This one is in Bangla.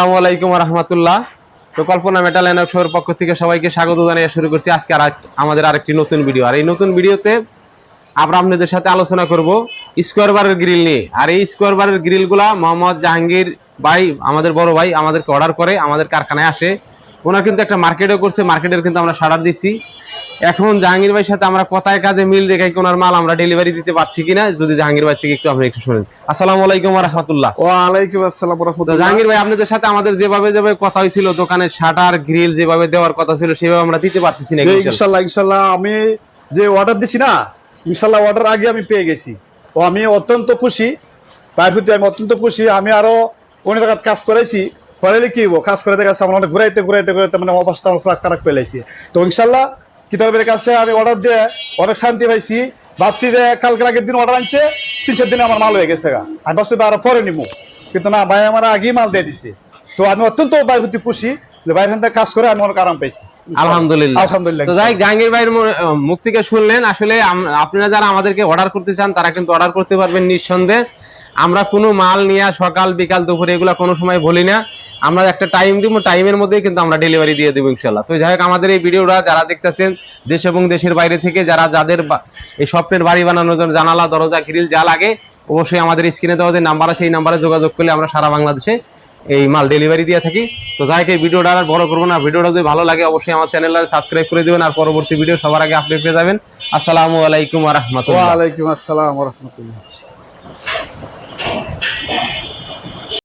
আসসালামু আলাইকুম রহমতুল্লাহ। তো কল্পনা মেটাল এন্ড শোর পক্ষ থেকে সবাইকে স্বাগত জানিয়ে শুরু করছি আজকে আমাদের আরেকটি নতুন ভিডিও। আর এই নতুন ভিডিওতে আমরা আপনাদের সাথে আলোচনা করব স্কোয়ার বারের গ্রিল নিয়ে। আর এই স্কোয়ার বারের গ্রিলগুলা মোহাম্মদ জাহাঙ্গীর ভাই, আমাদের বড় ভাই, আমাদেরকে অর্ডার করে আমাদের কারখানায় আসে। ওনার কিন্তু একটা মার্কেটও করছে, মার্কেটের কিন্তু আমরা সাড়া দিচ্ছি। এখন জাহাঙ্গীর ভাইয়ের সাথে আমরা কথায় কাজে মিল রেখে ওনার মাল আমরা ডেলিভারি দিতে পারছি কিনা, যদি জাহাঙ্গীর ভাই থেকে একটু আপনি একটু শুনেন। আসসালামু আলাইকুম রাহমাতুল্লাহ। ওয়ালাইকুম আসসালাম রাহমাতুল্লাহ। জাহাঙ্গীর ভাই, আপনাদের সাথে আমাদের যেভাবে কথা হয়েছিল, দোকানের শাটার গ্রিল যেভাবে দেওয়ার কথা ছিল সেভাবে আমরা দিতে পারতেছি না। ইনশাল্লাহ আমি যে অর্ডার দিছি না, ইনশাল্লাহ অর্ডার আগে আমি পেয়ে গেছি। ও আমি অত্যন্ত খুশি, তার প্রতি আমি অত্যন্ত খুশি। আমি আরো অনেক জায়গায় কাজ করেছি, করাইলে কি হবো, কাজ করে দেখাচ্ছে আমার অনেক ঘুরাইতে ঘুরাইতে ঘুরাইতে মানে অবস্থা আমার খারাপ পেলাইছি। তো ইনশাল্লাহ কিতাবের কাছে আমি অর্ডার দিয়ে অনেক শান্তি পাইছি। ভাবছি যে কালকে আগের দিন অর্ডার আনছে, 3-4 দিনে আমার মাল হয়ে গেছে গা। আমি ভাবছি আরো পরে নিবো, কিন্তু না, ভাই আমার আগেই মাল দিয়ে দিছে। তো আমি অত্যন্ত ভাইয়ের প্রতি খুশি যে ভাইয়ের সাথে কাজ করে আমি অনেক আরাম পাইছি। আলহামদুলিল্লাহ আলহামদুলিল্লাহ। তো যাই জাহাঙ্গীর ভাইয়ের মুখ থেকে শুনলেন, আসলে আপনারা যারা আমাদেরকে অর্ডার করতে চান তারা কিন্তু অর্ডার করতে পারবেন নিঃসন্দেহে। আমরা কোনো মাল নিয়ে সকাল বিকাল দুপুরে এগুলো কোনো সময় বলি না, আমরা একটা টাইম দিব, টাইমের মধ্যেই কিন্তু আমরা ডেলিভারি দিয়ে দেবো ইনশাল্লাহ। তো যাই হোক, আমাদের এই ভিডিওটা যারা দেখতেছেন দেশ এবং দেশের বাইরে থেকে, যাদের এই স্বপ্নের বাড়ি বানানোর জন্য জানালা দরজা গ্রিল যা লাগে, অবশ্যই আমাদের স্ক্রিনে দেওয়া যে নাম্বার আছে এই নাম্বারে যোগাযোগ করলে আমরা সারা বাংলাদেশে এই মাল ডেলিভারি দিয়ে থাকি। তো যাই হোক, এই ভিডিওটা আর বড় করবো না, ভিডিওটা যদি ভালো লাগে অবশ্যই আমার চ্যানেলটা সাবস্ক্রাইব করে দিবেন, আর পরবর্তী ভিডিও সবার আগে আপনি পেয়ে যাবেন। আসসালামু আলাইকুম ওয়া রাহমাতুল্লাহ। ওয়া আলাইকুম আসসালাম ওয়া রাহমাতুল্লাহ।